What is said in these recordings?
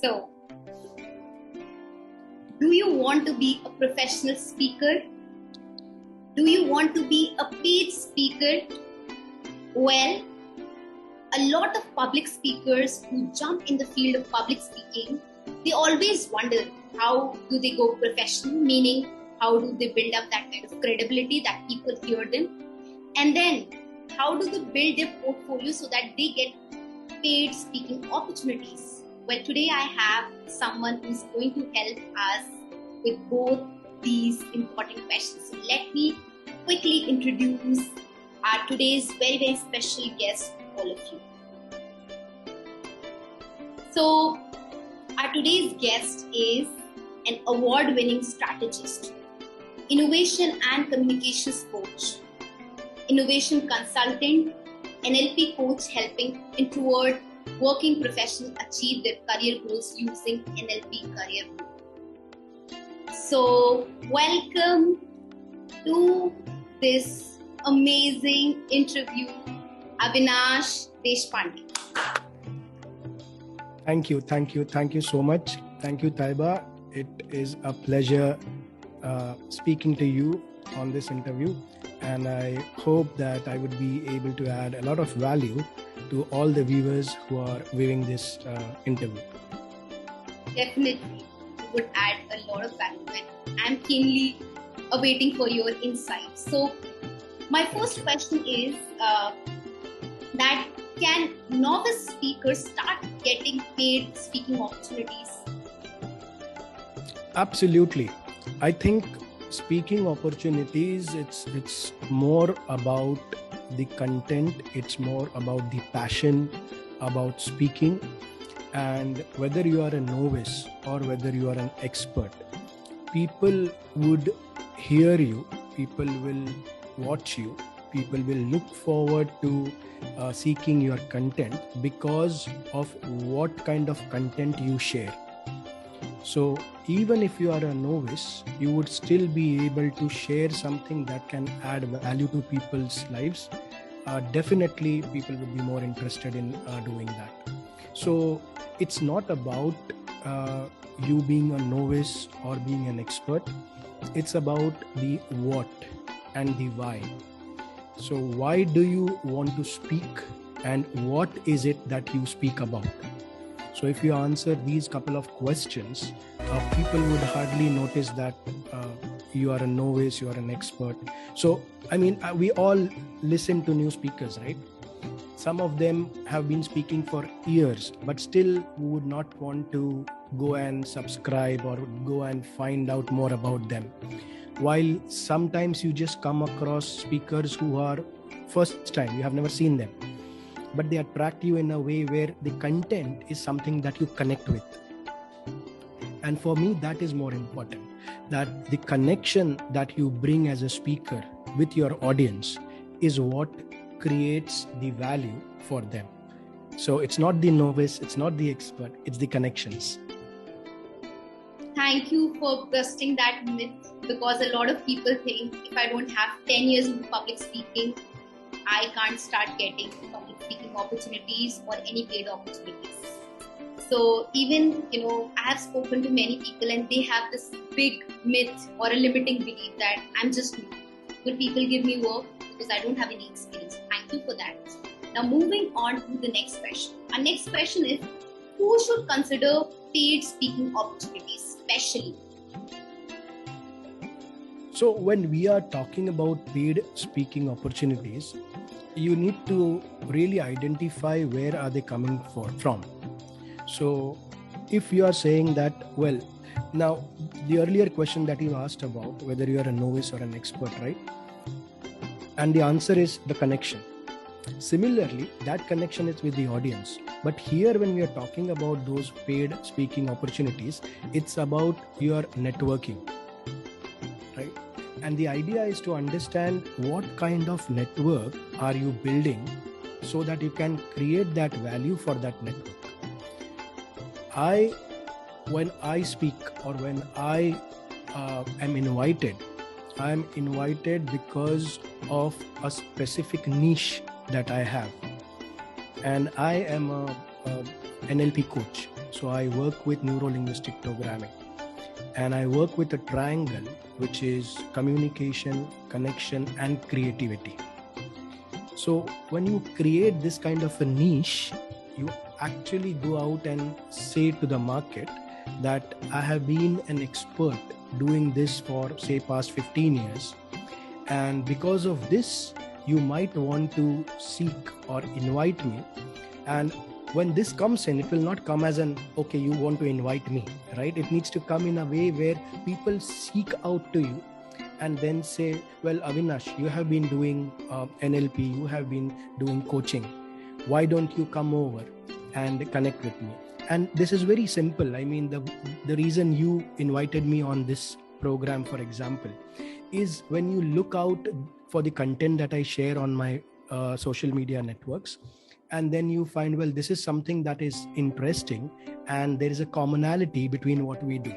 So, do you want to be a professional speaker? Do you want to be a paid speaker? Well, a lot of public speakers who jump in the field of public speaking, they always wonder how do they go professional, meaning how do they build up that kind of credibility that people hear them, and then how do they build their portfolio so that they get paid speaking opportunities. Well, today I have someone who's going to help us with both these important questions. So let me quickly introduce our today's very, very special guest to all of you. So our today's guest is an award-winning strategist, innovation and communications coach, innovation consultant, NLP coach helping introvert working professionals achieve their career goals using NLP career mode. So welcome to this amazing interview, Avinash Deshpande. Thank you so much. Thank you, Taiba. It is a pleasure speaking to you on this interview, and I hope that I would be able to add a lot of value to all the viewers who are viewing this interview. Definitely, you would add a lot of value, and I'm keenly awaiting for your insights. So, my first question is that can novice speakers start getting paid speaking opportunities? Absolutely. I think speaking opportunities, it's more about the content, it's more about the passion about speaking, and whether you are a novice or whether you are an expert, people would hear you, people will watch you, people will look forward to seeking your content because of what kind of content you share. So even if you are a novice, you would still be able to share something that can add value to people's lives. Definitely people would be more interested in doing that. So it's not about you being a novice or being an expert. It's about the what and the why. So why do you want to speak, and what is it that you speak about? So if you answer these couple of questions, people would hardly notice that you are a novice, you are an expert. So, I mean, we all listen to new speakers, right? Some of them have been speaking for years, but still would not want to go and subscribe or go and find out more about them. While sometimes you just come across speakers who are first time, you have never seen them, but they attract you in a way where the content is something that you connect with. And for me, that is more important, that the connection that you bring as a speaker with your audience is what creates the value for them. So it's not the novice, it's not the expert, it's the connections. Thank you for busting that myth, because a lot of people think if I don't have 10 years into public speaking, I can't start getting public speaking opportunities or any paid opportunities. So even, I have spoken to many people and they have this big myth or a limiting belief that I'm just new. Will people give me work because I don't have any experience? Thank you for that. Now moving on to the next question. Our next question is, who should consider paid speaking opportunities, especially? So when we are talking about paid speaking opportunities, you need to really identify where are they coming from. So if you are saying that, well, now the earlier question that you asked about whether you are a novice or an expert, right? And the answer is the connection. Similarly, that connection is with the audience. But here when we are talking about those paid speaking opportunities, it's about your networking, right? And the idea is to understand what kind of network are you building so that you can create that value for that network. When I speak or when I am invited, I am invited because of a specific niche that I have. And I am a NLP coach. So I work with neuro-linguistic programming, and I work with a triangle, which is communication, connection, and creativity. So when you create this kind of a niche, you actually go out and say to the market that I have been an expert doing this for, say, past 15 years. And because of this, you might want to seek or invite me. And when this comes in, it will not come as an, okay, you want to invite me, right? It needs to come in a way where people seek out to you and then say, well, Avinash, you have been doing NLP, you have been doing coaching. Why don't you come over and connect with me? And this is very simple. I mean, the reason you invited me on this program, for example, is when you look out for the content that I share on my social media networks, and then you find, well, this is something that is interesting and there is a commonality between what we do.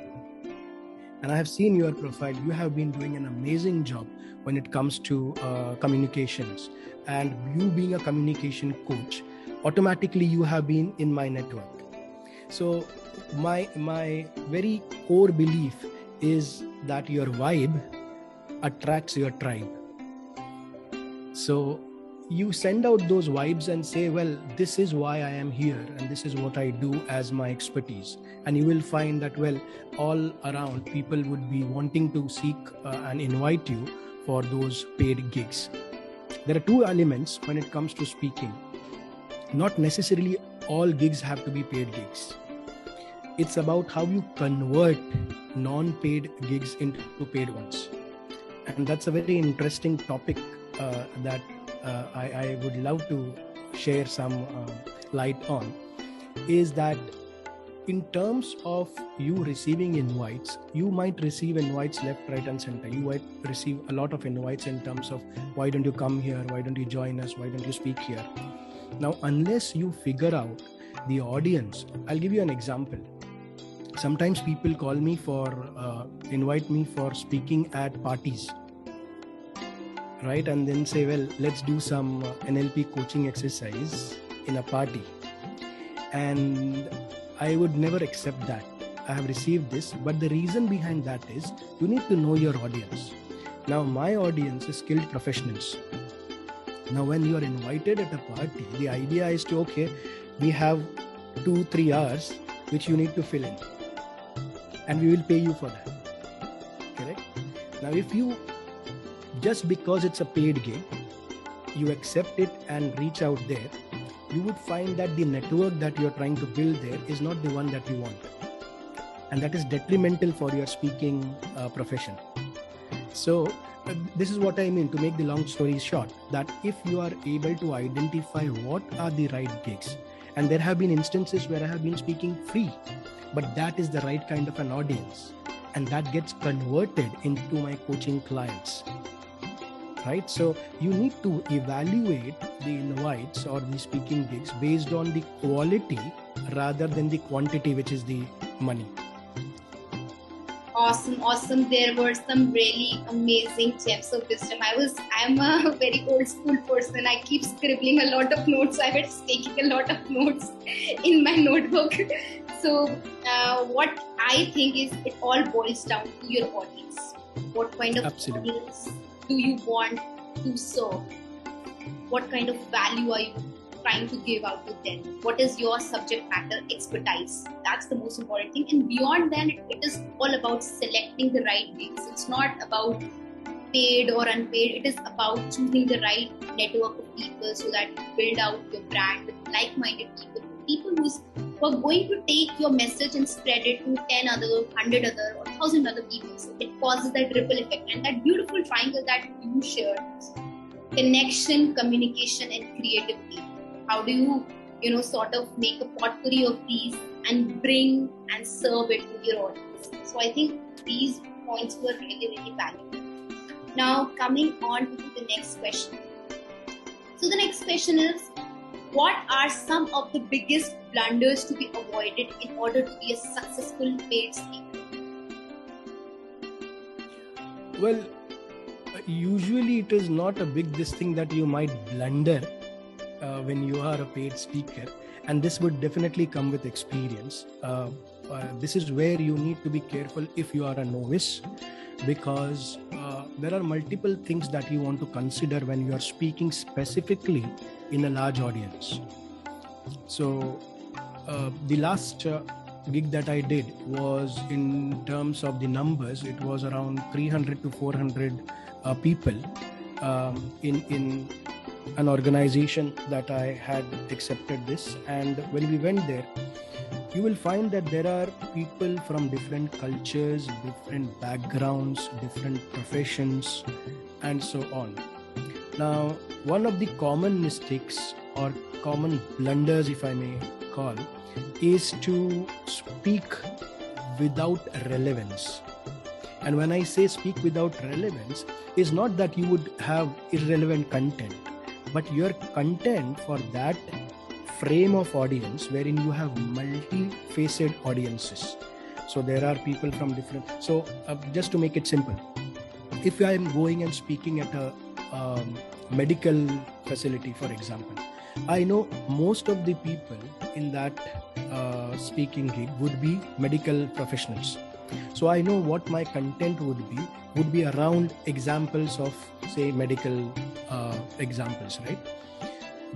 And I have seen your profile. You have been doing an amazing job when it comes to communications, and you being a communication coach, automatically you have been in my network. So my very core belief is that your vibe attracts your tribe. So you send out those vibes and say, well, this is why I am here and this is what I do as my expertise. And you will find that, well, all around people would be wanting to seek and invite you for those paid gigs. There are two elements when it comes to speaking. Not necessarily all gigs have to be paid gigs. It's about how you convert non-paid gigs into paid ones. And that's a very interesting topic that I would love to share some light on, is that in terms of you receiving invites, you might receive invites left, right, and center. You might receive a lot of invites in terms of, why don't you come here? Why don't you join us? Why don't you speak here? Now, unless you figure out the audience, I'll give you an example. Sometimes people call me for, invite me for speaking at parties, right? And then say, well, let's do some NLP coaching exercise in a party. And I would never accept that. I have received this, but the reason behind that is you need to know your audience. Now, my audience is skilled professionals. Now, when you are invited at a party, the idea is to, okay, we have 2-3 hours which you need to fill in, and we will pay you for that. Correct? Now, if you, just because it's a paid gig, you accept it and reach out there, you would find that the network that you're trying to build there is not the one that you want. And that is detrimental for your speaking profession. So this is what I mean, to make the long story short, that if you are able to identify what are the right gigs, and there have been instances where I have been speaking free, but that is the right kind of an audience, and that gets converted into my coaching clients. Right? So you need to evaluate the invites or the speaking gigs based on the quality rather than the quantity, which is the money. Awesome. There were some really amazing gems of wisdom. I'm a very old school person. I keep scribbling a lot of notes. I was taking a lot of notes in my notebook. So what I think is, it all boils down to your audience. What kind of audience do you want to serve? What kind of value are you trying to give out to them? What is your subject matter expertise? That's the most important thing. And beyond that, it is all about selecting the right gigs. It's not about paid or unpaid. It is about choosing the right network of people so that you build out your brand with like-minded people who are going to take your message and spread it to 10 other, 100 other, or 1,000 other people. So it causes that ripple effect. And that beautiful triangle that you shared, connection, communication, and creativity. How do you, sort of make a potpourri of these and bring and serve it to your audience? So I think these points were really, really valuable. Now, coming on to the next question. So the next question is, what are some of the biggest blunders to be avoided in order to be a successful paid speaker? Well, usually it is not a big thing that you might blunder. when you are a paid speaker, and this would definitely come with experience. This is where you need to be careful if you are a novice, because there are multiple things that you want to consider when you are speaking specifically in a large audience. So the last gig that I did was, in terms of the numbers, it was around 300 to 400 people in an organization that I had accepted this. And when we went there, you will find that there are people from different cultures, different backgrounds, different professions, and so on. Now, one of the common mistakes or common blunders, if I may call, is to speak without relevance. And when I say speak without relevance, is not that you would have irrelevant content, but your content for that frame of audience wherein you have multi-faced audiences. So there are people from different. So just to make it simple, if I am going and speaking at a medical facility, for example, I know most of the people in that speaking gig would be medical professionals. So I know what my content would be around examples of, say, medical examples, right?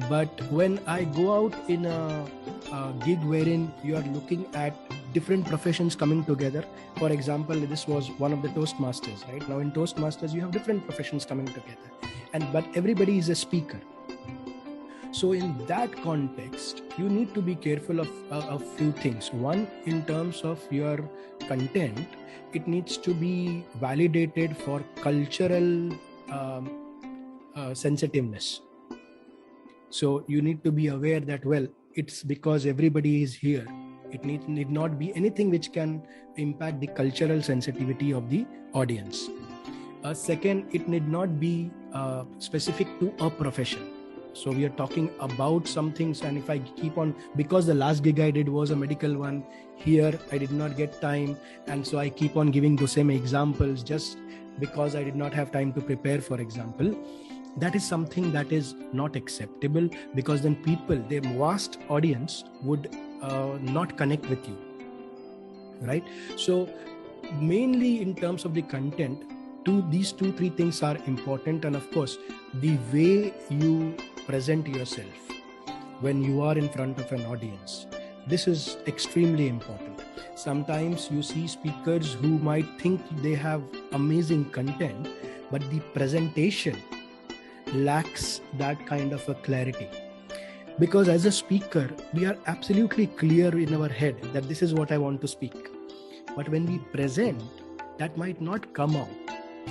But when I go out in a gig wherein you are looking at different professions coming together, for example, this was one of the Toastmasters, right? Now in Toastmasters, you have different professions coming together, but everybody is a speaker. So in that context, you need to be careful of a few things. One, in terms of your content, it needs to be validated for cultural sensitiveness. So you need to be aware that, well, it's because everybody is here. It need not be anything which can impact the cultural sensitivity of the audience. Second, it need not be specific to a profession. So we are talking about some things, and if I keep on, because the last gig I did was a medical one, here I did not get time, and so I keep on giving the same examples just because I did not have time to prepare, for example. That is something that is not acceptable, because then people, their vast audience, would not connect with you, right? So mainly in terms of the content, these 2-3 things are important. And of course, the way you present yourself when you are in front of an audience, this is extremely important. Sometimes you see speakers who might think they have amazing content, but the presentation lacks that kind of a clarity. Because as a speaker, we are absolutely clear in our head that this is what I want to speak. But when we present, that might not come out.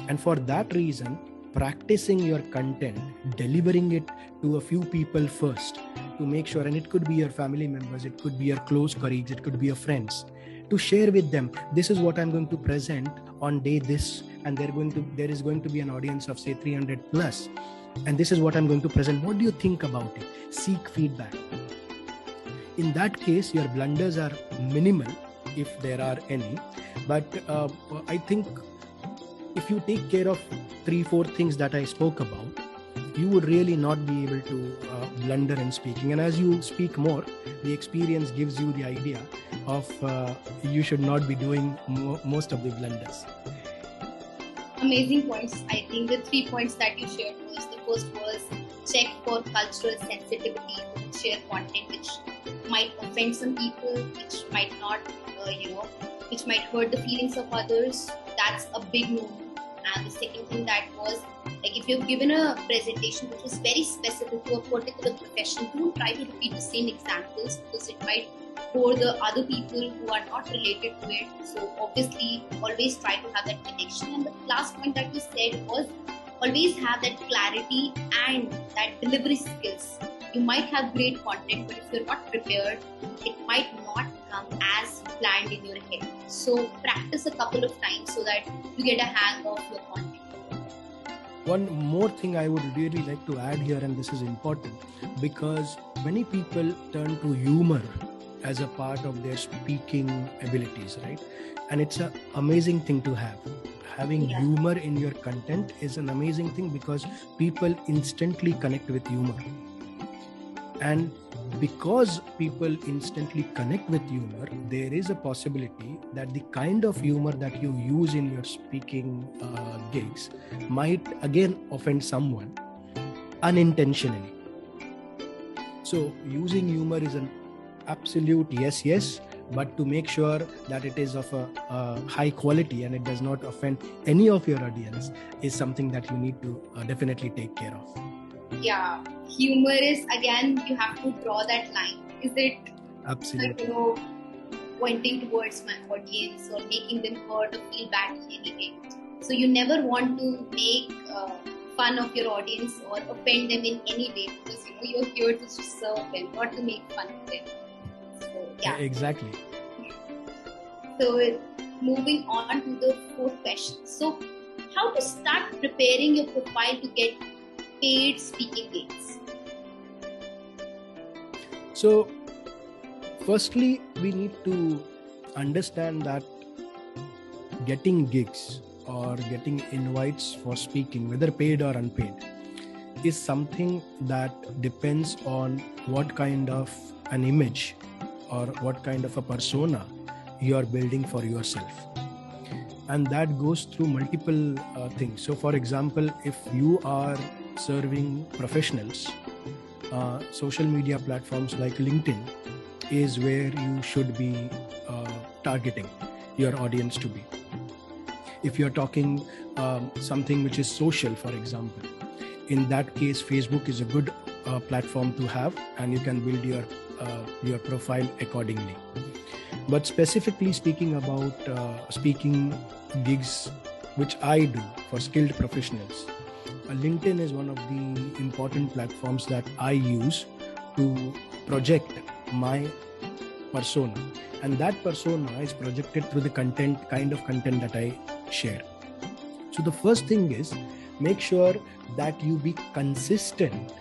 And for that reason, practicing your content, delivering it to a few people first to make sure, and it could be your family members, it could be your close colleagues, it could be your friends, to share with them, this is what I'm going to present on day this, and there is going to be an audience of say 300 plus, and this is what I'm going to present. What do you think about it? Seek feedback. In that case, your blunders are minimal, if there are any. But I think if you take care of 3-4 things that I spoke about, you would really not be able to blunder in speaking. And as you speak more, the experience gives you the idea of you should not be doing most of the blunders. Amazing points. I think the 3 points that you shared was, the first was check for cultural sensitivity, share content which might offend some people, which might not, which might hurt the feelings of others. That's a big no. And the second thing that was, like, if you've given a presentation which was very specific to a particular profession, don't try to repeat the same examples, because it might bore the other people who are not related to it. So obviously, always try to have that connection. And the last point that you said was, always have that clarity and that delivery skills. You might have great content, but if you're not prepared, it might not come as planned in your head. So practice a couple of times so that you get a hang of your content. One more thing I would really like to add here, and this is important, because many people turn to humor as a part of their speaking abilities, right? And it's an amazing thing to have. Having humor in your content is an amazing thing, because people instantly connect with humor. And because people instantly connect with humor, there is a possibility that the kind of humor that you use in your speaking gigs might again offend someone unintentionally. So using humor is an absolute yes, but to make sure that it is of a high quality and it does not offend any of your audience is something that you need to definitely take care of. Yeah, humor is, again, you have to draw that line. Is it absolutely like, pointing towards my audience or making them hurt or feel bad in any way? So you never want to make fun of your audience or offend them in any way, because you're here to serve them, not to make fun of them. So yeah, exactly. So moving on to the fourth question. So how to start preparing your profile to get paid speaking gigs? So firstly, we need to understand that getting gigs or getting invites for speaking, whether paid or unpaid, is something that depends on what kind of an image or what kind of a persona you are building for yourself. And that goes through multiple things. So for example, if you are serving professionals, social media platforms like LinkedIn is where you should be targeting your audience to be. If you're talking something which is social, for example, in that case, Facebook is a good platform to have, and you can build your profile accordingly. But specifically speaking about speaking gigs, which I do for skilled professionals, LinkedIn is one of the important platforms that I use to project my persona. And that persona is projected through the kind of content that I share. So the first thing is, make sure that you be consistent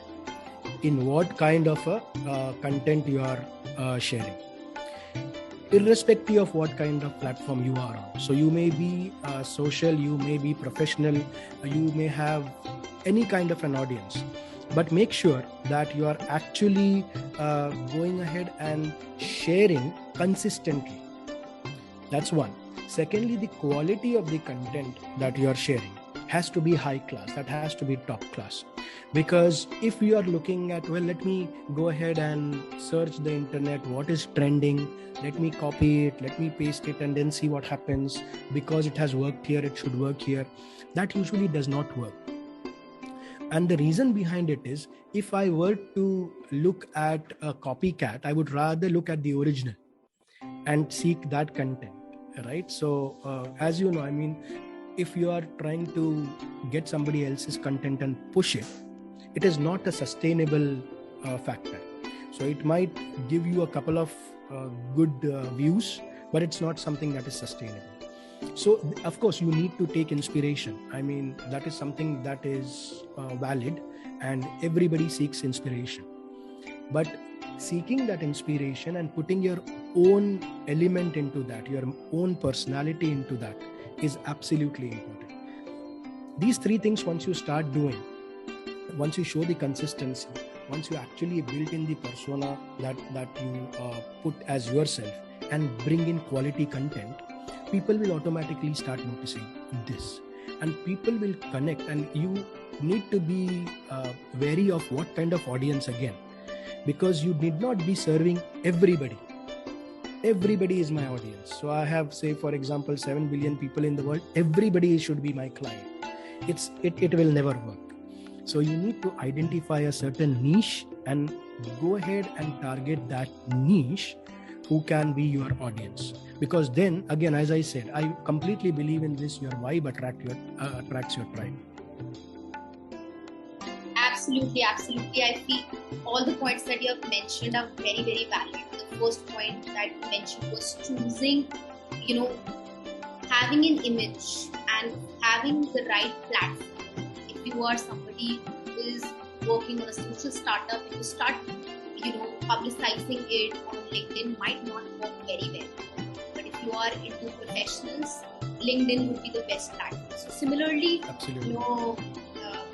in what kind of a content you are sharing, irrespective of what kind of platform you are on. So you may be social, you may be professional, you may have any kind of an audience, but make sure that you are actually going ahead and sharing consistently. That's one. Secondly, the quality of the content that you are sharing has to be high class. That has to be top class. Because if you are looking at, well, let me go ahead and search the internet, what is trending, let me copy it, let me paste it and then see what happens, because it has worked here, it should work here, that usually does not work. And the reason behind it is, if I were to look at a copycat, I would rather look at the original and seek that content, right? So as you know, I mean, if you are trying to get somebody else's content and push it, it is not a sustainable factor. So it might give you a couple of good views, but it's not something that is sustainable. So of course you need to take inspiration. I mean, that is something that is valid, and everybody seeks inspiration. But seeking that inspiration and putting your own element into that, your own personality into that, is absolutely important. These three things, once you start doing, once you show the consistency, once you actually build in the persona that you put as yourself and bring in quality content, people will automatically start noticing this, and people will connect. And you need to be wary of what kind of audience again, because you need not be serving everybody. Everybody is my audience. So I have, say for example, 7 billion people in the world. Everybody should be my client. It will never work. So you need to identify a certain niche and go ahead and target that niche who can be your audience. Because then again, as I said, I completely believe in this: your vibe attracts your tribe. Absolutely. I feel all the points that you have mentioned are very, very valid. The first point that you mentioned was choosing, having an image and having the right platform. If you are somebody who is working on a social startup, if you start, publicizing it on LinkedIn might not work very well. But if you are into professionals, LinkedIn would be the best platform. So similarly, Absolutely.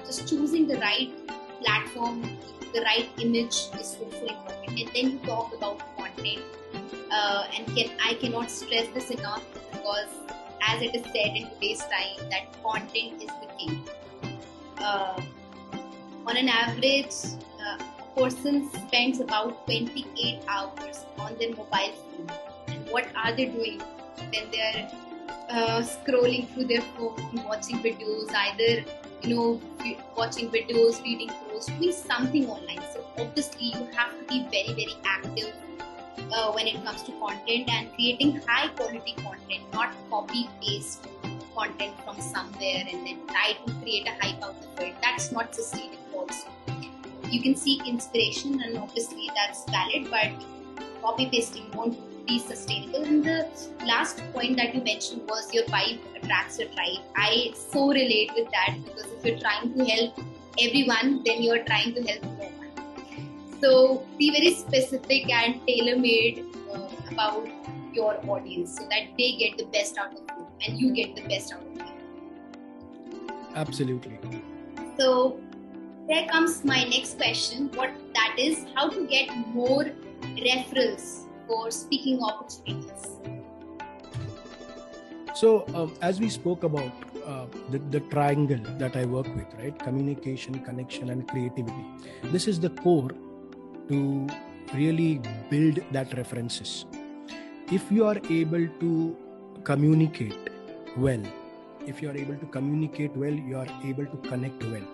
just choosing the right platform, the right image is so important. And then you talk about content, and I cannot stress this enough, because as it is said in today's time, that content is the king. On an average, a person spends about 28 hours on their mobile phone. And what are they doing when they're scrolling through their phone, watching videos, either watching videos, reading posts, doing something online? So obviously you have to be very, very active when it comes to content, and creating high quality content, not copy paste content from somewhere and then try to create a hype out of it. That's not sustainable also. You can seek inspiration, and obviously that's valid, but copy pasting won't be sustainable. And the last point that you mentioned was your vibe attracts your tribe. I so relate with that, because if you're trying to help everyone, then you're trying to help no one. So be very specific and tailor-made about your audience, so that they get the best out of you and you get the best out of them. Absolutely. So there comes my next question. What that is, how to get more referrals for speaking opportunities. So as we spoke about the triangle that I work with, right? Communication, connection, and creativity. This is the core to really build that references. If you are able to communicate well, you are able to connect well.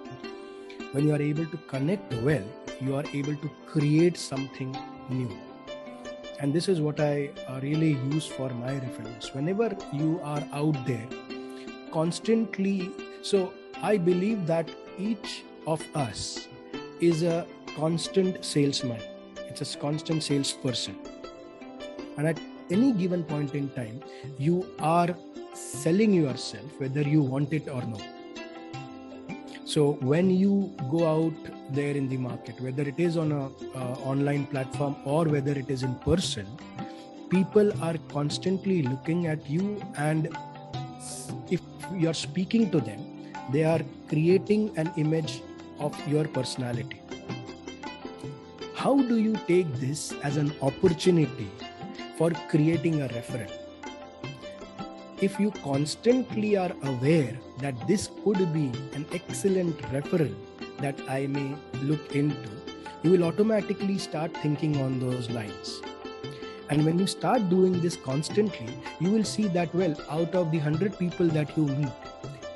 When you are able to connect well, you are able to create something new. And this is what I really use for my referrals. Whenever you are out there constantly, so I believe that each of us is a constant salesman. It's a constant salesperson. And at any given point in time, you are selling yourself, whether you want it or not. So when you go out there in the market, whether it is on a online platform or whether it is in person, people are constantly looking at you, and if you are speaking to them, they are creating an image of your personality. How do you take this as an opportunity for creating a referral? If you constantly are aware that this could be an excellent referral that I may look into, you will automatically start thinking on those lines. And when you start doing this constantly, you will see that, well, out of the 100 people that you meet,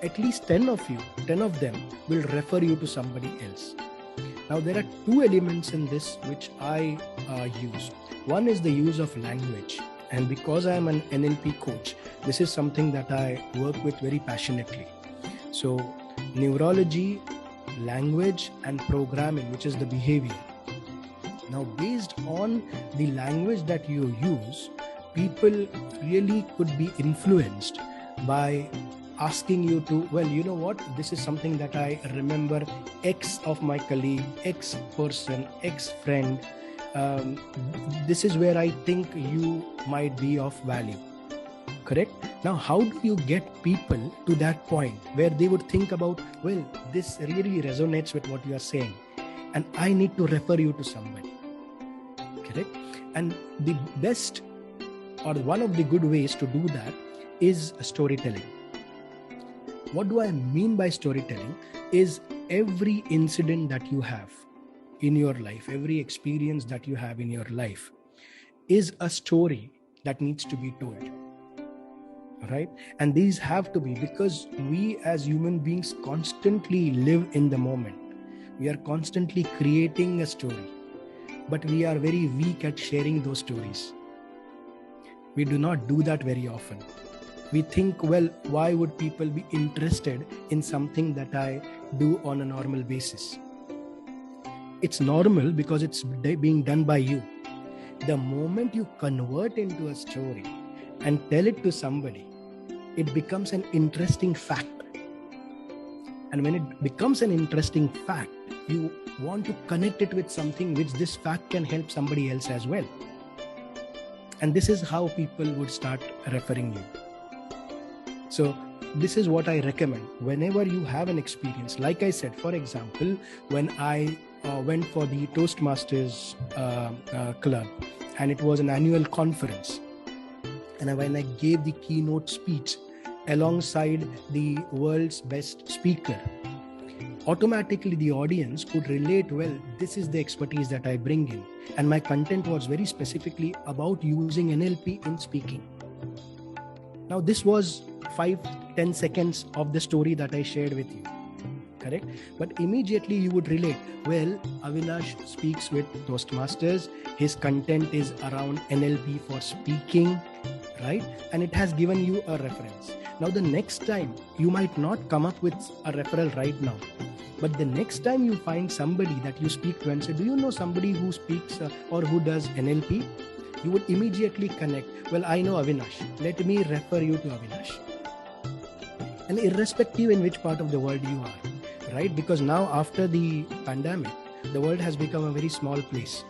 at least 10 of them will refer you to somebody else. Now, there are two elements in this which I use. One is the use of language. And because I am an NLP coach, this is something that I work with very passionately. So neurology, language, and programming, which is the behavior. Now, based on the language that you use, people really could be influenced by asking you to, well, you know what, this is something that I remember X of my colleague, X person, X friend. This is where I think you might be of value. Correct? Now, how do you get people to that point where they would think about, well, this really resonates with what you are saying, and I need to refer you to somebody. Correct? And the best, or one of the good ways to do that, is storytelling. What do I mean by storytelling? Is every incident that you have in your life, every experience that you have in your life is a story that needs to be told. Right? And these have to be, because we as human beings constantly live in the moment. We are constantly creating a story, but we are very weak at sharing those stories. We do not do that very often. We think, well, why would people be interested in something that I do on a normal basis? It's normal because it's being done by you. The moment you convert into a story and tell it to somebody, it becomes an interesting fact. And when it becomes an interesting fact, you want to connect it with something which this fact can help somebody else as well. And this is how people would start referring you. So this is what I recommend whenever you have an experience. Like I said, for example, when I went for the Toastmasters club, and it was an annual conference, and when I gave the keynote speech alongside the world's best speaker, automatically the audience could relate, well, this is the expertise that I bring in. And my content was very specifically about using NLP in speaking. Now, this was 5-10 seconds of the story that I shared with you, correct? But immediately you would relate, well, Avinash speaks with Toastmasters, his content is around NLP for speaking, right? And it has given you a reference. Now, the next time you might not come up with a referral right now, but the next time you find somebody that you speak to and say, do you know somebody who speaks or who does NLP? You would immediately connect. Well, I know Avinash. Let me refer you to Avinash. And irrespective in which part of the world you are, right? Because now after the pandemic, the world has become a very small place.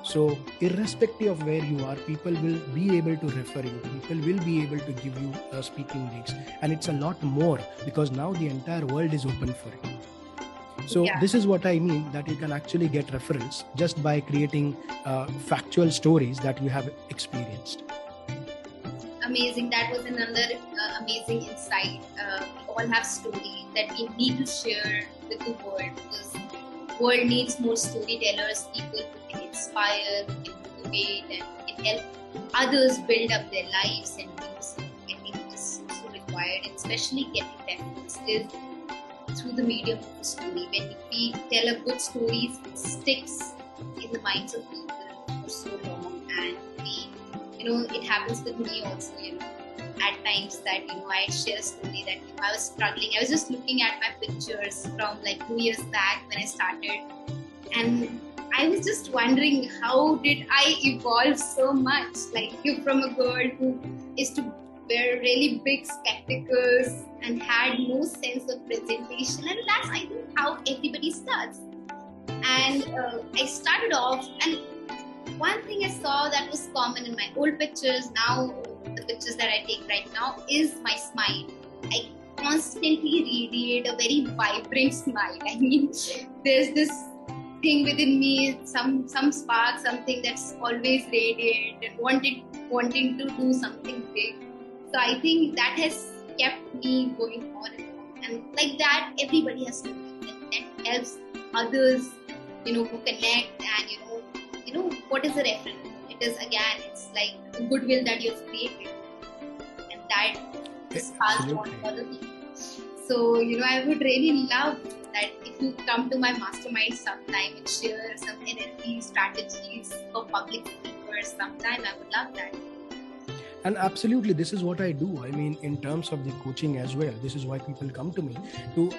So irrespective of where you are, people will be able to refer you. People will be able to give you speaking gigs. And it's a lot more because now the entire world is open for it. So This is what I mean, that you can actually get referrals just by creating factual stories that you have experienced. Amazing. That was another amazing insight. We all have stories that we need to share with the world, because the world needs more storytellers, people who can inspire, who can motivate, and can help others build up their lives and dreams. I think this is so required, and especially getting references through the medium of the story. When we tell a good story, it sticks in the minds of people for so long, and it happens with me also, at times that, I share a story that I was struggling. I was just looking at my pictures from like 2 years back when I started, and I was just wondering, how did I evolve so much? Like, from a girl who used to wear really big spectacles and had no sense of presentation, and that's, I think, how everybody starts. And I started off, and one thing I saw that was common in my old pictures, now the pictures that I take right now, is my smile. I constantly radiate a very vibrant smile. I mean, there's this thing within me, some spark, something that's always radiant and wanting to do something big. So I think that has kept me going on and on. And like that, everybody has to do it. That helps others, who connect, and what is the reference? It is, again, it's like the goodwill that you've created, and that is passed on to other people. So, I would really love that if you come to my mastermind sometime and share some NLP strategies for public speakers sometime. I would love that. And absolutely, this is what I do. I mean, in terms of the coaching as well, this is why people come to me, to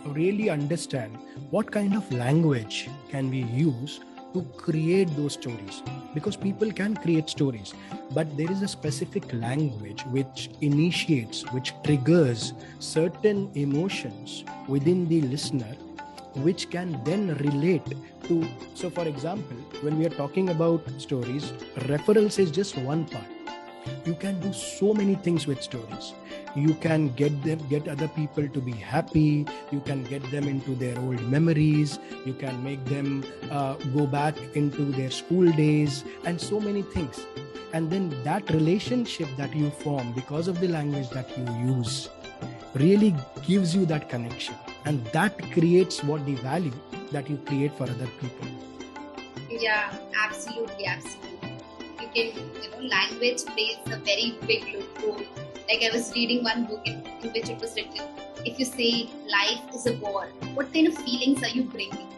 really understand what kind of language can we use to create those stories. Because people can create stories, but there is a specific language which initiates, which triggers certain emotions within the listener, which can then relate to. So for example, when we are talking about stories, referrals is just one part. You can do so many things with stories. You can get other people to be happy. You can get them into their old memories. You can make them go back into their school days, and so many things. And then that relationship that you form because of the language that you use really gives you that connection. And that creates what the value that you create for other people. Yeah, absolutely. Language plays a very big role. Like, I was reading one book in which it was written, if you say life is a war, what kind of feelings are you bringing?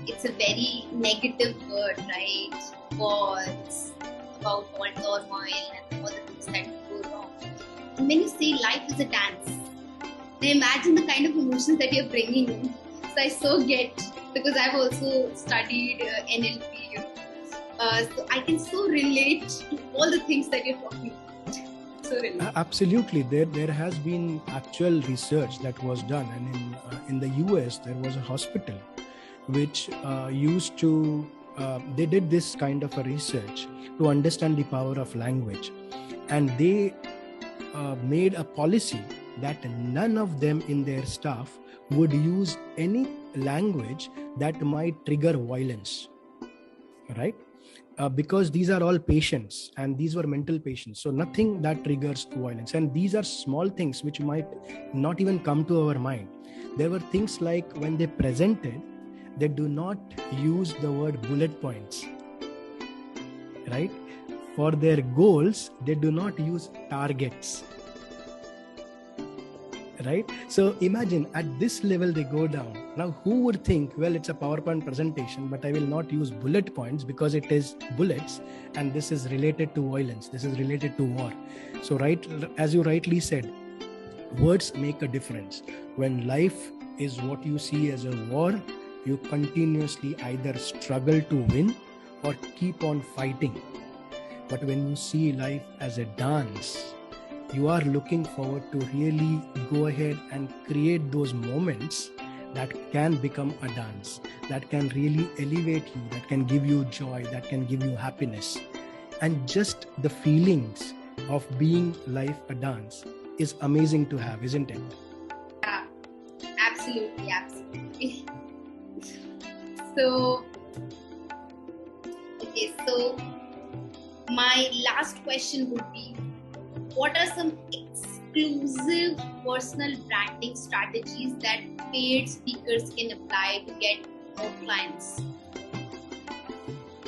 It's a very negative word, right? Wars, about all turmoil and all the things that go wrong. And when you say life is a dance, now imagine the kind of emotions that you're bringing in. So I so get, because I've also studied NLP, so I can so relate to all the things that you're talking about. So really. Absolutely. There has been actual research that was done, and in the US there was a hospital which used to they did this kind of a research to understand the power of language, and they made a policy that none of them in their staff would use any language that might trigger violence, right? Because these are all patients, and these were mental patients. So nothing that triggers violence. And these are small things which might not even come to our mind. There were things like when they presented, they do not use the word bullet points, right? For their goals, they do not use targets, right? So imagine at this level they go down. Now, who would think, well, it's a PowerPoint presentation, but I will not use bullet points because it is bullets and this is related to violence, this is related to war. So right, as you rightly said, words make a difference. When life is what you see as a war, you continuously either struggle to win or keep on fighting. But when you see life as a dance, you are looking forward to really go ahead and create those moments that can become a dance, that can really elevate you, that can give you joy, that can give you happiness. And just the feelings of being life a dance is amazing to have, isn't it? Yeah, absolutely, absolutely. So my last question would be, what are some exclusive personal branding strategies that paid speakers can apply to get more clients?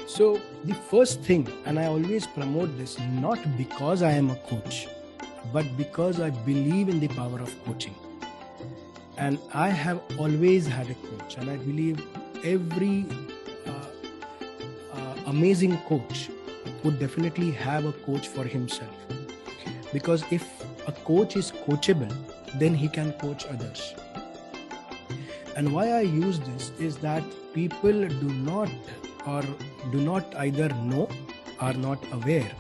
So the first thing, and I always promote this, not because I am a coach, but because I believe in the power of coaching. And I have always had a coach, and I believe every amazing coach would definitely have a coach for himself. Because if a coach is coachable, then he can coach others. And why I use this is that people do not either know, are not aware,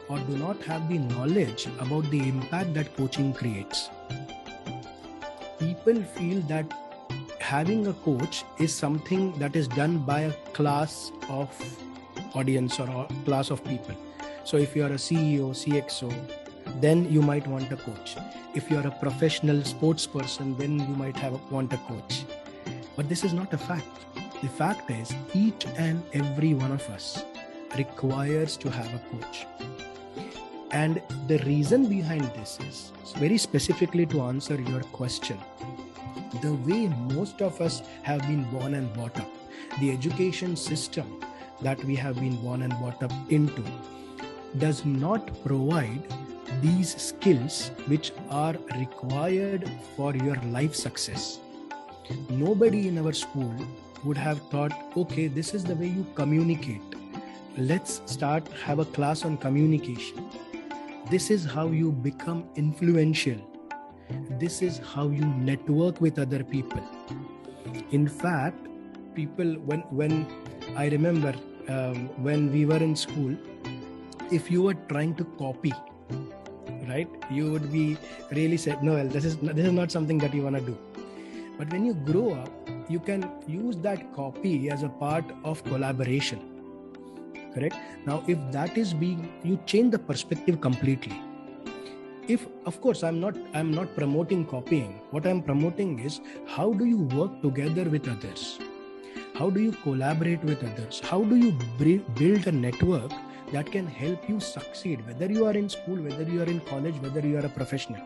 or do not have the knowledge about the impact that coaching creates. People feel that having a coach is something that is done by a class of audience or a class of people. So if you are a CEO, CXO, then you might want a coach. If you are a professional sports person, then you might want a coach. But this is not a fact. The fact is, each and every one of us requires to have a coach. And the reason behind this is, very specifically to answer your question, the way most of us have been born and brought up, the education system that we have been born and brought up into, does not provide these skills which are required for your life success. Nobody in our school would have thought, okay, this is the way you communicate. Let's have a class on communication. This is how you become influential. This is how you network with other people. In fact, people, when I remember when we were in school, if you were trying to copy, right, you would be really said, no, this is not something that you want to do. But when you grow up, you can use that copy as a part of collaboration. Correct? Now, if that is you change the perspective completely. If, of course, I'm not promoting copying. What I'm promoting is, how do you work together with others? How do you collaborate with others? How do you build a network that can help you succeed, whether you are in school, whether you are in college, whether you are a professional?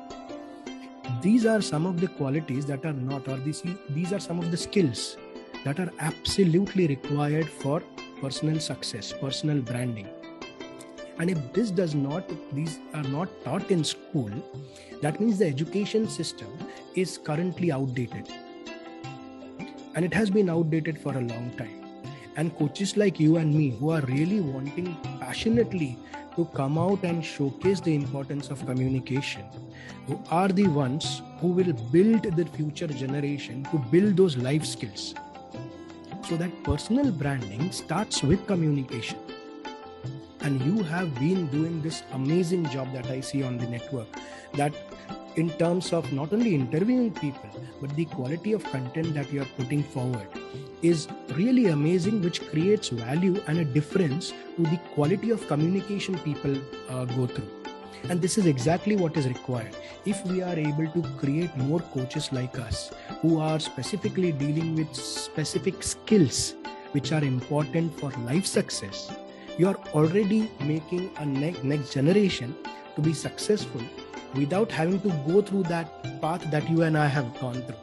These are some of the qualities that are not, or these are some of the skills that are absolutely required for personal success, personal branding. And if these are not taught in school, that means the education system is currently outdated. And it has been outdated for a long time. And coaches like you and me, who are really wanting passionately to come out and showcase the importance of communication, who are the ones who will build the future generation to build those life skills. So that personal branding starts with communication. And you have been doing this amazing job that I see on the network, that in terms of not only interviewing people, but the quality of content that you are putting forward is really amazing, which creates value and a difference to the quality of communication people go through. And this is exactly what is required. If we are able to create more coaches like us who are specifically dealing with specific skills which are important for life success, you are already making a next generation to be successful without having to go through that path that you and I have gone through.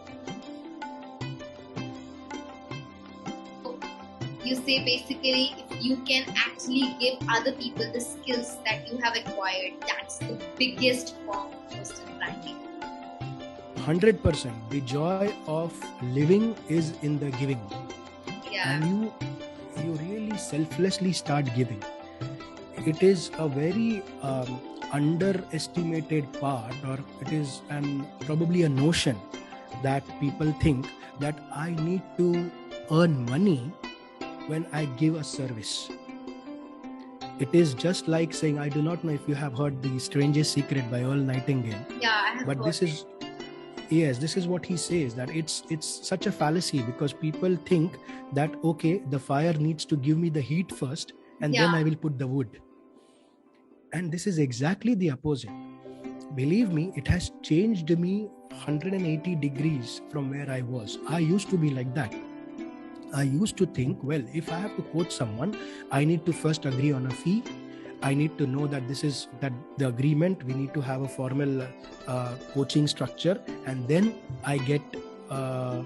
You say basically, if you can actually give other people the skills that you have acquired, that's the biggest form of personal branding. 100%. The joy of living is in the giving. Yeah. And you really selflessly start giving. It is a very underestimated part, or it is probably a notion that people think that I need to earn money when I give a service. It is just like saying, I do not know if you have heard The Strangest Secret by Earl Nightingale. Yeah, I have But heard this is, yes, this is what he says, that it's such a fallacy, because people think that, okay, the fire needs to give me the heat first and then I will put the wood. And this is exactly the opposite. Believe me, it has changed me 180 degrees from where I was. I used to be like that. I used to think, well, if I have to coach someone, I need to first agree on a fee. I need to know that that the agreement, we need to have a formal coaching structure, and then I get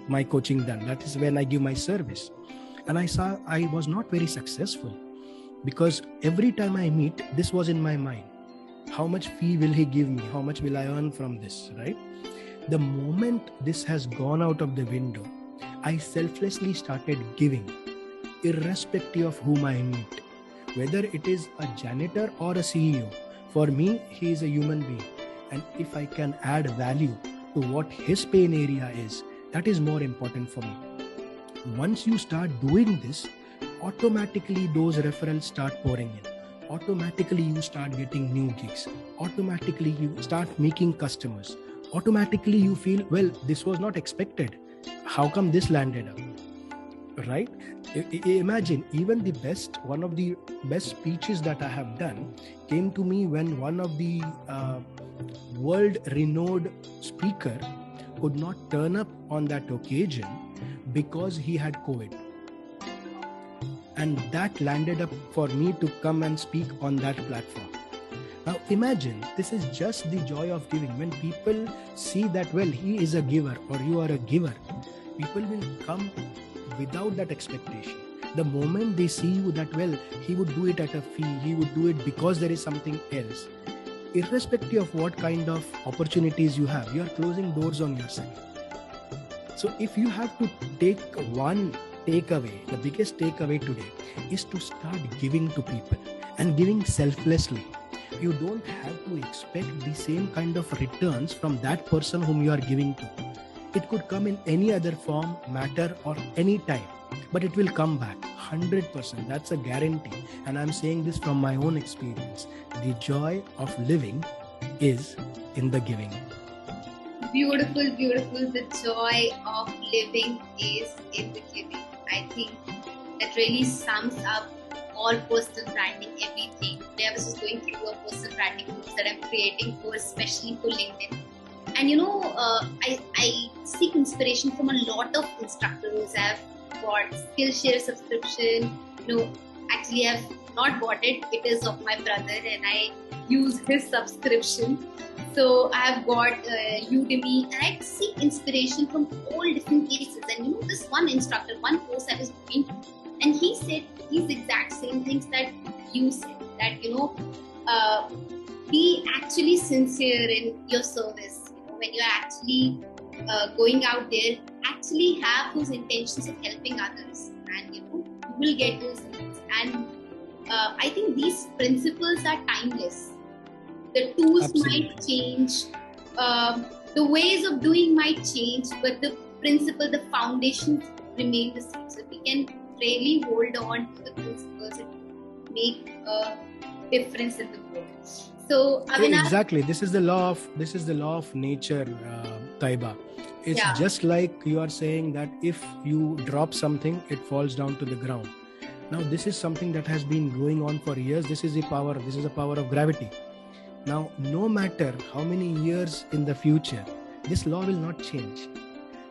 my coaching done. That is when I give my service. And I saw I was not very successful, because every time I meet, this was in my mind. How much fee will he give me? How much will I earn from this, right? The moment this has gone out of the window, I selflessly started giving, irrespective of whom I meet. Whether it is a janitor or a CEO, for me, he is a human being. And if I can add value to what his pain area is, that is more important for me. Once you start doing this, automatically those referrals start pouring in. Automatically you start getting new gigs. Automatically you start making customers. Automatically you feel, well, this was not expected. How come this landed up? Right? Imagine, even one of the best speeches that I have done came to me when one of the world-renowned speaker could not turn up on that occasion because he had COVID. And that landed up for me to come and speak on that platform. Now imagine, this is just the joy of giving. When people see that, well, he is a giver or you are a giver, people will come without that expectation. The moment they see you that, well, he would do it at a fee, he would do it because there is something else. Irrespective of what kind of opportunities you have, you are closing doors on yourself. So if you have to take one takeaway, the biggest takeaway today is to start giving to people and giving selflessly. You don't have to expect the same kind of returns from that person whom you are giving to. It could come in any other form, matter, or any time, but it will come back 100%. That's a guarantee. And I'm saying this from my own experience. The joy of living is in the giving. Beautiful, beautiful. The joy of living is in the giving. I think that really sums up all personal branding, everything. I was just going through a personal branding course that I'm creating for, especially for LinkedIn. And I seek inspiration from a lot of instructors. I've bought Skillshare subscription. Actually I've not bought it. It is of my brother and I use his subscription. So I've got Udemy, and I seek inspiration from all different cases. And this one instructor, one course I was doing, and he said these exact same things that you said, that be actually sincere in your service. When you're actually going out there, actually have those intentions of helping others, and you will get those needs. And I think these principles are timeless. The tools Absolutely. might change, the ways of doing might change, but the principle, the foundations remain the same. So we can really hold on to the principles and make a difference in the world. So Avinash, Exactly, this is the law of nature, Taiba. It's just like you are saying that if you drop something, it falls down to the ground. Now this is something that has been going on for years. This is the power of gravity. Now, no matter how many years in the future, this law will not change.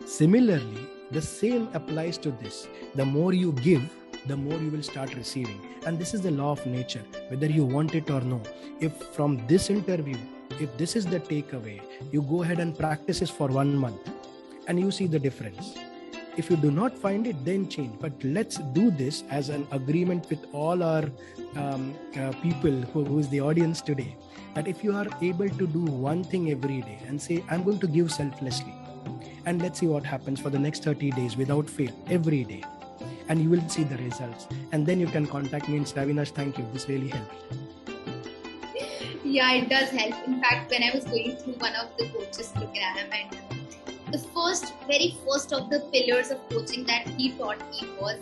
Similarly, the same applies to this. The more you give, the more you will start receiving. And this is the law of nature, whether you want it or no. If from this interview, if this is the takeaway, you go ahead and practice this for 1 month and you see the difference. If you do not find it, then change. But let's do this as an agreement with all our people who is the audience today, that if you are able to do one thing every day and say, I'm going to give selflessly, and let's see what happens for the next 30 days without fail, every day, and you will see the results. And then you can contact me and say, Avinash, thank you, this really helped. Yeah, it does help. In fact, when I was going through one of the coaches program, and the very first of the pillars of coaching that he taught me was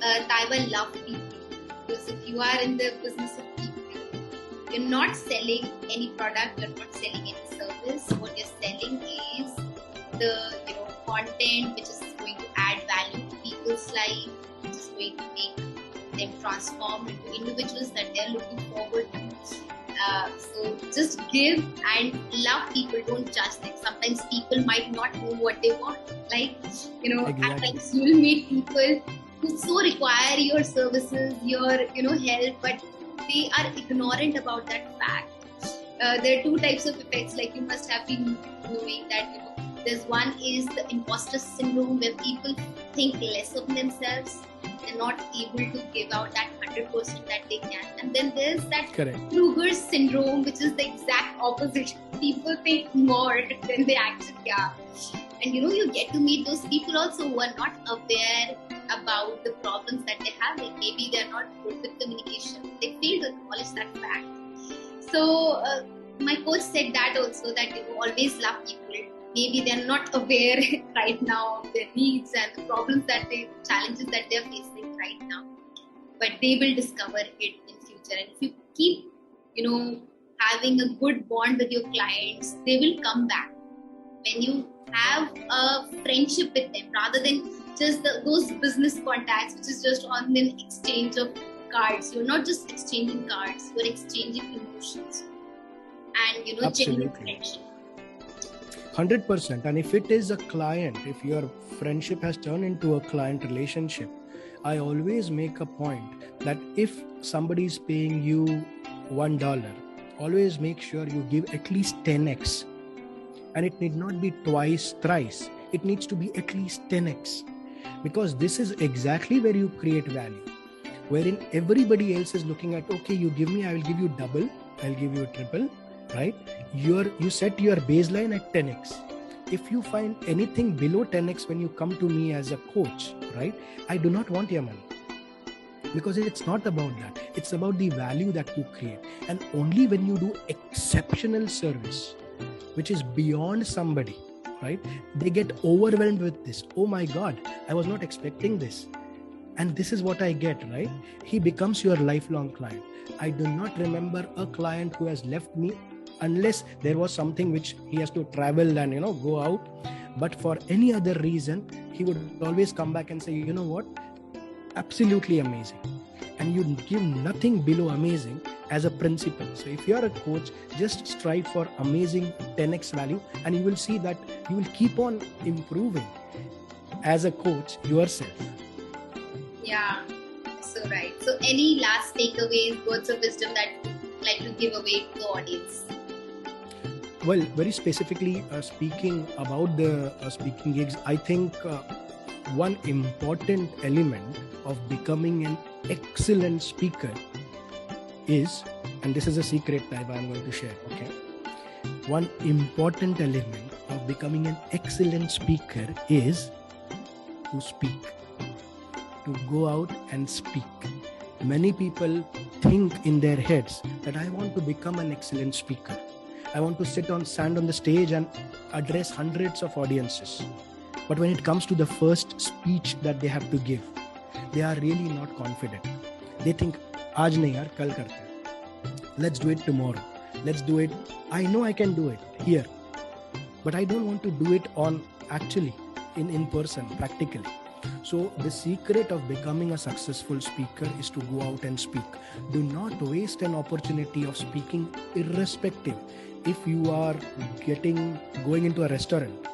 Taiwan love people. Because if you are in the business of people, you're not selling any product, you're not selling any service. What you're selling is the content which is going to add value to people's life, which is going to make them transform into individuals that they're looking forward to. So just give and love people, don't judge them. Sometimes people might not know what they want. Like, Exactly. At times you'll meet people who so require your services, your, help, but they are ignorant about that fact. There are two types of effects, like you must have been knowing that, there's one is the imposter syndrome, where people think less of themselves. They're not able to give out that 100% that they can. And then there's that Kruger's syndrome, which is the exact opposite. People think more than they actually are. And you get to meet those people also who are not aware about the problems that they're having. Maybe they're not good with communication. They fail to acknowledge that fact. So my coach said that also, that always love people. Maybe they're not aware right now of their needs and the problems challenges that they're facing right now. But they will discover it in future. And if you keep, having a good bond with your clients, they will come back. When you have a friendship with them, rather than just those business contacts, which is just on an exchange of cards. You're not just exchanging cards, you're exchanging emotions and, genuine friendship. 100%. And if it is a client, if your friendship has turned into a client relationship, I always make a point that if somebody is paying you $1, always make sure you give at least 10x. And it need not be twice, thrice. It needs to be at least 10x. Because this is exactly where you create value. Wherein everybody else is looking at, okay, you give me, I will give you double, I'll give you a triple. Right? You set your baseline at 10x. If you find anything below 10x when you come to me as a coach, right? I do not want your money. Because it's not about that. It's about the value that you create. And only when you do exceptional service, which is beyond somebody, right? They get overwhelmed with this. Oh my God, I was not expecting this. And this is what I get, right? He becomes your lifelong client. I do not remember a client who has left me unless there was something which he has to travel and go out. But for any other reason, he would always come back and say, you know what, absolutely amazing. And you give nothing below amazing as a principle. So if you are a coach, just strive for amazing 10x value, and you will see that you will keep on improving as a coach yourself. Yeah, so right. So any last takeaways, words of wisdom that you would like to give away to the audience? Well, very specifically speaking about the speaking gigs, I think one important element of becoming an excellent speaker is, and this is a secret type I'm going to share, okay? One important element of becoming an excellent speaker is to speak, to go out and speak. Many people think in their heads that I want to become an excellent speaker. I want to stand on the stage and address hundreds of audiences. But when it comes to the first speech that they have to give, they are really not confident. They think, aaj nahi yaar, kal karte hain. Let's do it tomorrow. Let's do it. I know I can do it here, but I don't want to do it on actually in person, practically. So the secret of becoming a successful speaker is to go out and speak. Do not waste an opportunity of speaking, irrespective. If you are going into a restaurant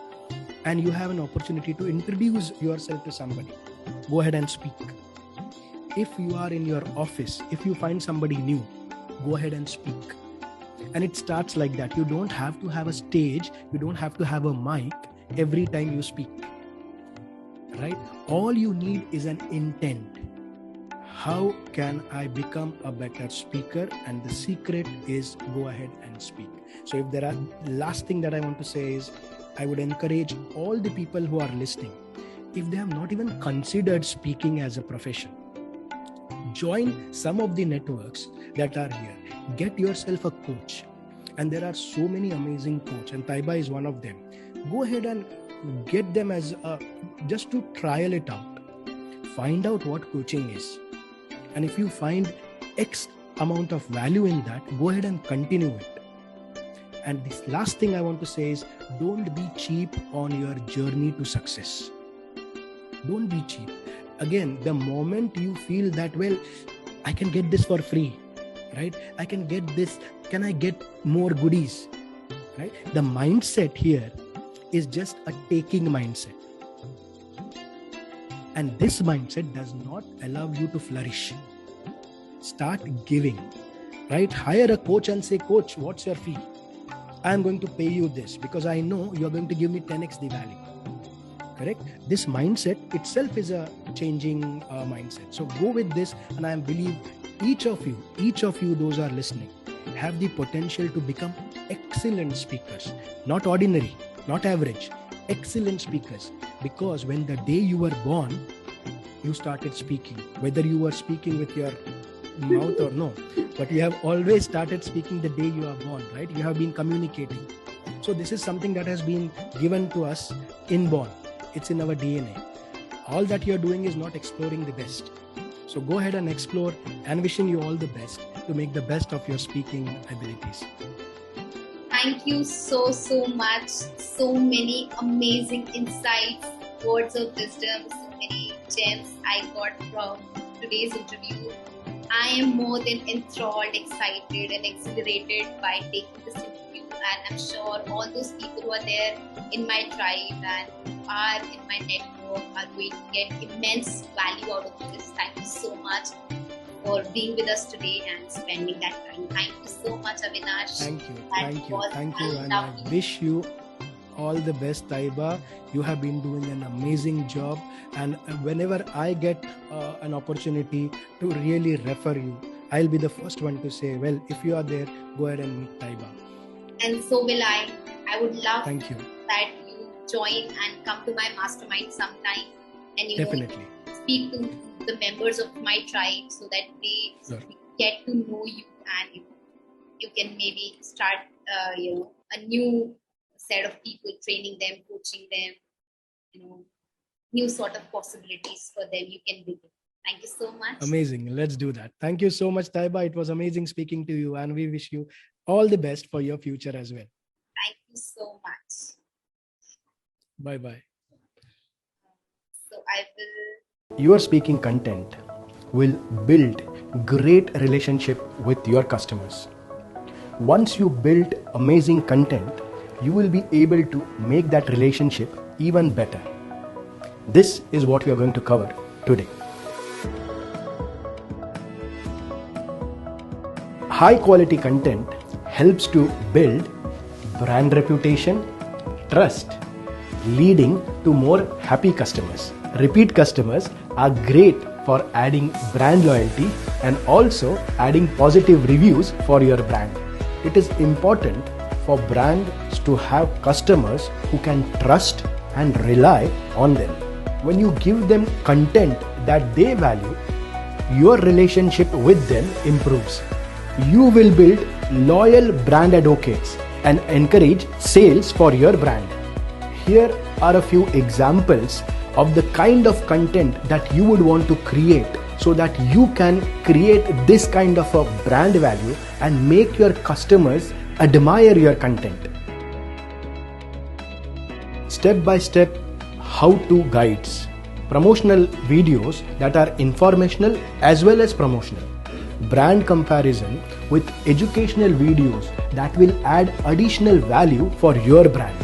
and you have an opportunity to introduce yourself to somebody, go ahead and speak. If you are in your office, if you find somebody new, go ahead and speak. And it starts like that. You don't have to have a stage, you don't have to have a mic every time you speak, right? All you need is an intent. How can I become a better speaker? And the secret is go ahead and speak. So if there are, last thing that I want to say is, I would encourage all the people who are listening, if they have not even considered speaking as a profession, join some of the networks that are here. Get yourself a coach. And there are so many amazing coaches, and Taiba is one of them. Go ahead and get them as just to trial it out. Find out what coaching is. And if you find X amount of value in that, go ahead and continue it. And this last thing I want to say is, don't be cheap on your journey to success. Don't be cheap. Again, the moment you feel that, well, I can get this for free, right? I can get this. Can I get more goodies, right? The mindset here is just a taking mindset. And this mindset does not allow you to flourish. Start giving, right? Hire a coach and say, Coach, what's your fee? I'm going to pay you this because I know you're going to give me 10x the value. Correct? This mindset itself is a changing mindset. So go with this, and I believe each of you, those are listening, have the potential to become excellent speakers. Not ordinary, not average, excellent speakers. Because when the day you were born, you started speaking. Whether you were speaking with your mouth or no, but you have always started speaking the day you are born, right? You have been communicating. So this is something that has been given to us inborn. It's in our DNA. All that you're doing is not exploring the best. So go ahead and explore, and wishing you all the best to make the best of your speaking abilities. Thank you so much. So many amazing insights, words of wisdom, so many gems I got from today's interview. I am more than enthralled, excited and exhilarated by taking this interview, and I'm sure all those people who are there in my tribe and are in my network are going to get immense value out of this. Thank you so much for being with us today and spending that time. Thank you so much, Avinash. Thank you. And I wish you all the best, Taiba. You have been doing an amazing job, and whenever I get an opportunity to really refer you, I'll be the first one to say, well, if you are there, go ahead and meet Taiba. And so will I. I would love Thank you. that you join and come to my mastermind sometime, and Definitely. Speak to the members of my tribe so that they get to know you, and you can maybe start a new set of people, training them, coaching them, new sort of possibilities for them you can begin. Thank you so much. Amazing. Let's do that. Thank you so much, Taiba. It was amazing speaking to you, and we wish you all the best for your future as well. Thank you so much. Bye-bye. So I will... Your speaking content will build great relationship with your customers. Once you build amazing content, you will be able to make that relationship even better. This is what we are going to cover today. High quality content helps to build brand reputation, trust, leading to more happy customers. Repeat customers are great for adding brand loyalty and also adding positive reviews for your brand. It is important for brands to have customers who can trust and rely on them. When you give them content that they value, your relationship with them improves. You will build loyal brand advocates and encourage sales for your brand. Here are a few examples of the kind of content that you would want to create so that you can create this kind of a brand value and make your customers admire your content. Step by step how-to guides, promotional videos that are informational as well as promotional, brand comparison with educational videos that will add additional value for your brand.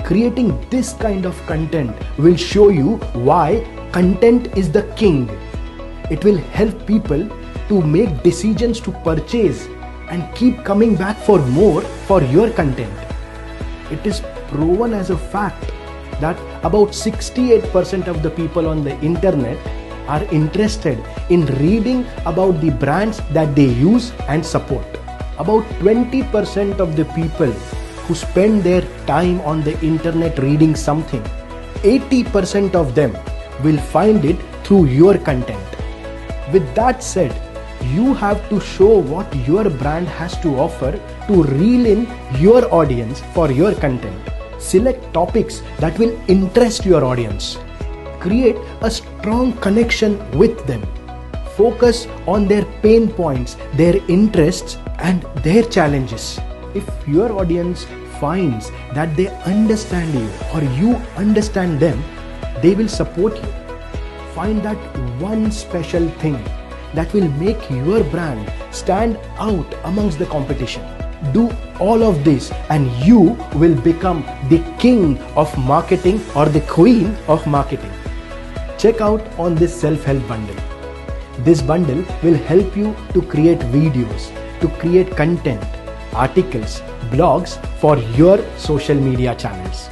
Creating this kind of content will show you why content is the king. It will help people to make decisions to purchase and keep coming back for more for your content. It is proven as a fact that about 68% of the people on the internet are interested in reading about the brands that they use and support. About 20% of the people who spend their time on the internet reading something, 80% of them will find it through your content. With that said, you have to show what your brand has to offer to reel in your audience for your content. Select topics that will interest your audience. Create a strong connection with them. Focus on their pain points, their interests, and their challenges. If your audience finds that they understand you or you understand them, they will support you. Find that one special thing that will make your brand stand out amongst the competition. Do all of this and you will become the king of marketing or the queen of marketing. Check out on this self-help bundle. This bundle will help you to create videos, to create content, articles, blogs for your social media channels.